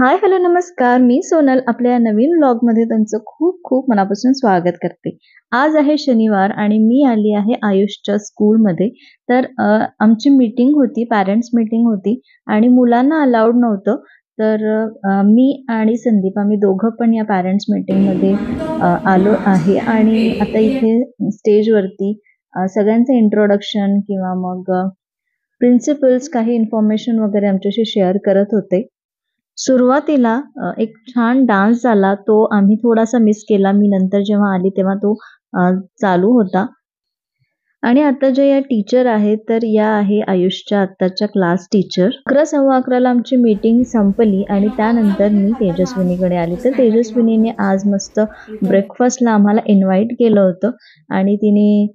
हाय, hello, नमस्कार. मी सोनल आपल्या नवीन व्लॉगमध्ये तुमचं खूप खूप मनापासून स्वागत करते. आज आहे शनिवार आणि मी आली आहे आयुषच्या स्कूलमध्ये. तर आमची मीटिंग होती, पॅरेंट्स मीटिंग होती आणि मुलांना अलाउड नव्हतं. तर मी आणि संदीप आम्ही दोघं पण या पॅरेंट्स मीटिंगमध्ये आलो आहे आणि आता इथे स्टेजवरती सगळ्यांचं इंट्रोडक्शन किंवा मग प्रिन्सिपल्स काही इन्फॉर्मेशन वगैरे आमच्याशी शेअर करत होते. सुरुवातीला एक छान डान्स झाला. तो आम्ही थोडासा मिस केला. मी नंतर जेव्हा आली तेव्हा तो चालू होता. आणि आता ज्या या टीचर आहेत, तर या आहे आयुषच्या आत्ताच्या क्लास टीचर. 11:15 ला आमची मीटिंग संपली आणि त्यानंतर मी तेजस्विनीकडे आली. तर तेजस्विनीने आज मस्त ब्रेकफास्टला आम्हाला इन्व्हाईट केलं होतं आणि तिने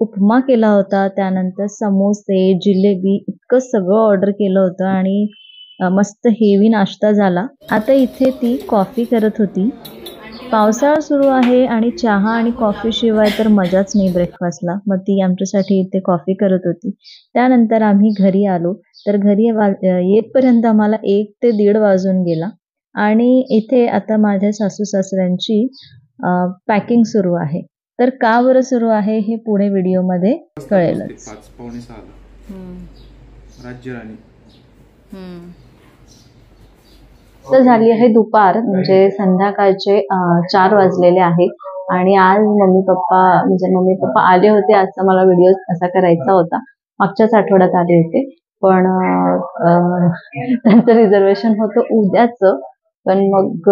उपमा केला होता. त्यानंतर समोसे, जिलेबी इतकं सगळं ऑर्डर केलं होतं आणि मस्त हेवी नाश्ता झाला. आता इथे ती कॉफी करत होती. पावसाळा सुरू आहे आणि चहा आणि कॉफी शिवाय तर मजाच नाही ब्रेकफास्टला. मग ती आमच्यासाठी इथे कॉफी करत होती. त्यानंतर आम्ही घरी आलो. तर घरी येईपर्यंत आम्हाला 1 ते 1:30 वाजून गेला आणि इथे आता माझ्या सासू-सासऱ्यांची पॅकिंग सुरू आहे. तर का बरं सुरू आहे हे पुढे व्हिडिओमध्ये कळेलच. 5:45 राज्य राणी. तर झाली आहे दुपार, म्हणजे संध्याकाळचे 4 वाजलेले आहेत आणि आज मम्मी पप्पा आले होते. आजचा मला व्हिडिओ असा करायचा होता. मागच्याच आठवड्यात आले होते, पण त्यांचं रिझर्वेशन होतं उद्याचं. पण मग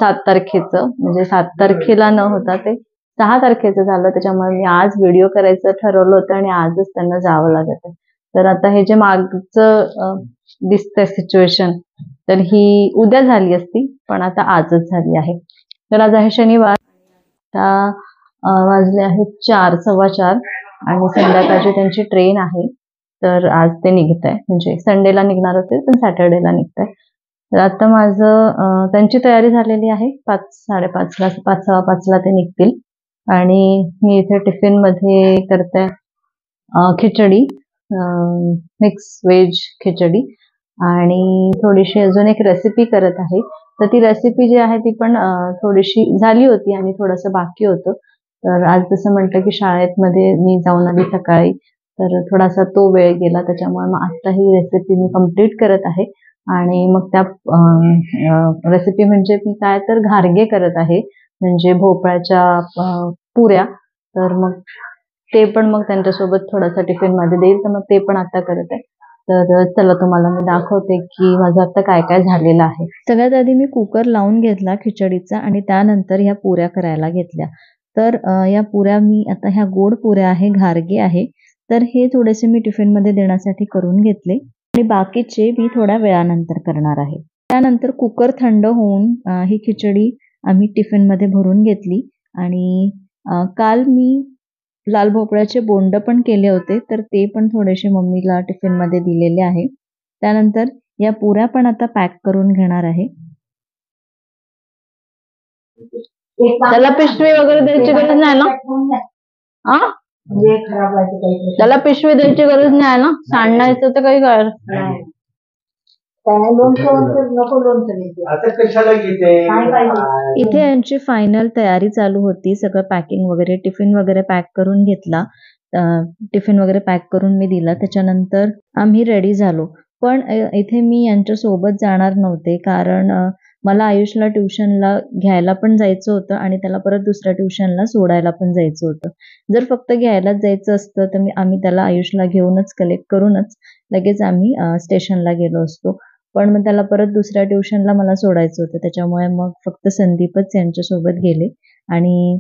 7 तारखेचं, म्हणजे 7 तारखेला न होता ते 6 तारखेचं झालं. त्याच्यामुळे मी आज व्हिडिओ करायचं ठरवलं होतं आणि आजच त्यांना जावं लागत आहे. तर आता हे जे मागचं दिसतंय सिच्युएशन, तर ही उद्या झाली असती, पण आता आजच झाली आहे. तर आज आहे शनिवार. आता वाजले आहेत 4, 4:15 आणि संध्याकाळची त्यांची ट्रेन आहे. तर आज ते निघत आहे, म्हणजे संडेला निघणार होते पण सॅटर्डेला निघत आहे. तर आता माझं त्यांची तयारी झालेली आहे. 5, 5:30ला 5, 5:15ला ते निघतील आणि मी इथे टिफिनमध्ये करते खिचडी, मिक्स व्हेज खिचडी आणि थोडीशी अजून एक रेसिपी करत आहे. तर ती रेसिपी जी आहे ती पण थोडीशी झाली होती आणि थोडंसं बाकी होतं. तर आज जसं म्हटलं की शाळेमध्ये मी जाऊन आली सकाळी, तर थोडासा तो वेळ गेला. त्याच्यामुळे मग आत्ता ही रेसिपी मी कंप्लीट करत आहे आणि मग त्या रेसिपी म्हणजे मी काय तर घारगे करत आहे, म्हणजे भोपळ्याच्या पुऱ्या. तर मग ते पण मग त्यांच्यासोबत थोडासा टिफिनमध्ये देईल, तर मग ते पण आता करत आहे. तर चला तुम्हाला मी दाखवते की माझं आता काय काय झालेलं आहे. सगळ्यात आधी मी कुकर लावून घेतला खिचडीचा आणि त्यानंतर ह्या पुऱ्या करायला घेतल्या. तर या पुऱ्या मी आता ह्या गोड पुऱ्या आहे, घारगे आहे. तर हे थोडेसे मी टिफिनमध्ये देण्यासाठी करून घेतले आणि बाकीचे मी थोड्या वेळानंतर करणार आहे. त्यानंतर कुकर थंड होऊन ही खिचडी आम्ही टिफिनमध्ये भरून घेतली आणि काल मी लाल भोपळ्याचे बोंड पण केले होते, तर ते पण थोडेसे मम्मीला टिफिनमध्ये दिलेले आहे. त्यानंतर या पुऱ्या पण आता पॅक करून घेणार आहे. त्याला पिशवी वगैरे द्यायची गरज नाही ना? हा, त्याला पिशवी द्यायची गरज नाही ना? सांडायचं तर काही गरज नाही. इथे यांची फायनल तयारी चालू होती. सगळं पॅकिंग वगैरे, टिफिन वगैरे पॅक करून घेतला. टिफिन वगैरे पॅक करून मी दिला. त्याच्यानंतर आम्ही रेडी झालो. पण इथे मी यांच्यासोबत जाणार नव्हते, कारण मला आयुषला ट्युशनला घ्यायला पण जायचं होतं आणि त्याला परत दुसऱ्या ट्युशनला सोडायला पण जायचं होतं. जर फक्त घ्यायलाच जायचं असतं तर आम्ही त्याला आयुषला घेऊनच कलेक्ट करूनच लगेच आम्ही स्टेशनला गेलो असतो. पण मग त्याला परत दुसऱ्या ट्युशनला मला सोडायचं होतं. त्याच्यामुळे मग फक्त संदीपच यांच्यासोबत गेले आणि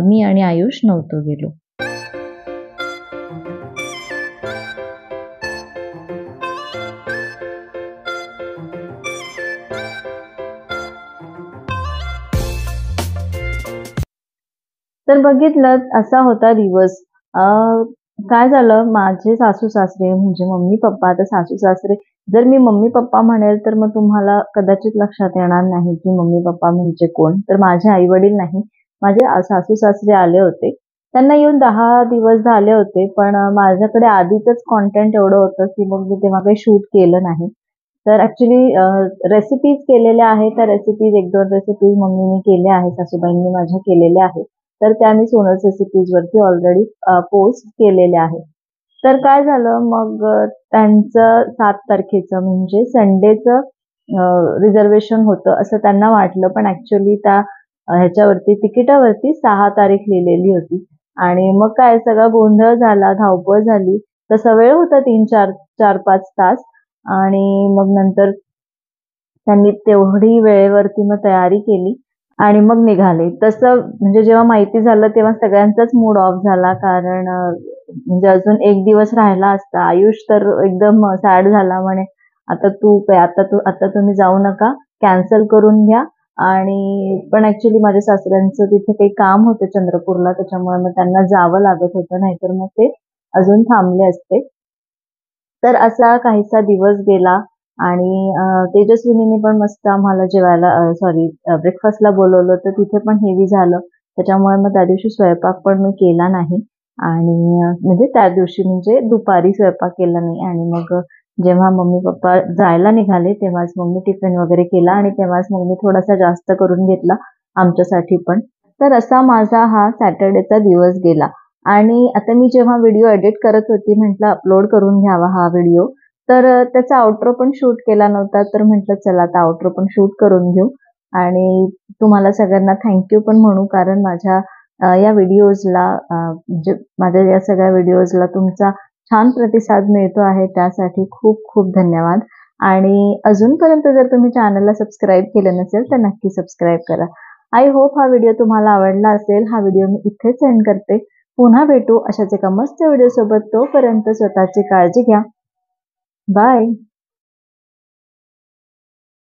मी आणि आयुष नव्हतो गेलो. तर बघितलं असा होता दिवस. काय झालं, माझे सासू-सासरे म्हणजे मम्मी-पप्पा, आता सासू-सासरे, जर मी मम्मी-पप्पा म्हणेल तर मग तुम्हाला कदाचित लक्षात येणार नाही की मम्मी-पप्पा म्हणजे कोण. तर माझे आई-वडील नाही, माझे सासू-सासरे आले होते. त्यांना येऊन 10 दिवस झाले होते, पण माझ्याकडे आधीचंच कंटेंट एवढं होतं की मग मी तेव्हा काही शूट केलं नाही. तर ऍक्च्युली रेसिपीज केलेल्या आहेत, त्या रेसिपीज 1-2 रेसिपीज मम्मीने केल्या आहेत, सासूबाईंनी माझ्या केलेल्या आहेत. तर त्या मी सोनल्स रेसिपीज वरती ऑलरेडी पोस्ट केलेल्या आहेत. तर काय झालं मग त्यांचं 7 तारखेचं म्हणजे संडेचं रिझर्वेशन होतं असं त्यांना वाटलं, पण ऍक्च्युली त्या ह्याच्यावरती तिकिटावरती 6 तारीख लिहिलेली होती. आणि मग काय सगळा गोंधळ झाला, धावपळ झाली. तसा वेळ होता 4-5 तास आणि मग नंतर त्यांनी तेवढी वेळेवरती मग तयारी केली आणि मग निघाले. तसं म्हणजे जेव्हा माहिती झालं तेव्हा सगळ्यांचाच मूड ऑफ झाला, कारण म्हणजे अजून 1 दिवस राहिला असता. आयुष तर एकदम सॅड झाला, म्हणे आता तुम्ही जाऊ नका, कॅन्सल करून घ्या. आणि पण ऍक्च्युली माझ्या सासऱ्यांचं तिथे काही काम होतं चंद्रपूरला, त्याच्यामुळे मग त्यांना जावं लागत होतं, नाहीतर मग ते अजून थांबले असते. तर असा काहीसा दिवस गेला आणि तेजस्विनीने पण मस्त आम्हाला जेवायला ब्रेकफास्टला बोलवलं, तर तिथे पण हेवी झालं. त्याच्यामुळे मग त्या दिवशी स्वयंपाक पण मी केला नाही आणि म्हणजे त्या दिवशी म्हणजे दुपारी स्वयंपाक केला नाही. आणि मग जेव्हा मम्मी पप्पा जायला निघाले तेव्हाच मग मी टिफिन वगैरे केला आणि तेव्हाच मग मी थोडासा जास्त करून घेतला आमच्यासाठी पण. तर असा माझा हा सॅटर्डेचा दिवस गेला. आणि आता मी जेव्हा व्हिडिओ एडिट करत होती, म्हटलं अपलोड करून घ्यावा हा व्हिडिओ, तर त्याचा आउट्रो पण शूट केला नव्हता, तर म्हटलं चला आता आउट्रो पण शूट करून घेऊ आणि तुम्हाला सगळ्यांना थँक्यू पण म्हणू, कारण माझ्या या व्हिडिओजला म्हणजे माझ्या या सगळ्या व्हिडिओजला तुमचा छान प्रतिसाद मिळतो आहे, त्यासाठी खूप खूप धन्यवाद. आणि अजूनपर्यंत जर तुम्ही चॅनलला सबस्क्राईब केलं नसेल तर नक्की सबस्क्राईब करा. आय होप हा व्हिडिओ तुम्हाला आवडला असेल. हा व्हिडिओ मी इथेच एंड करते. पुन्हा भेटू अशाच एका मस्त व्हिडिओ सोबत. तोपर्यंत स्वतःची काळजी घ्या. बाय.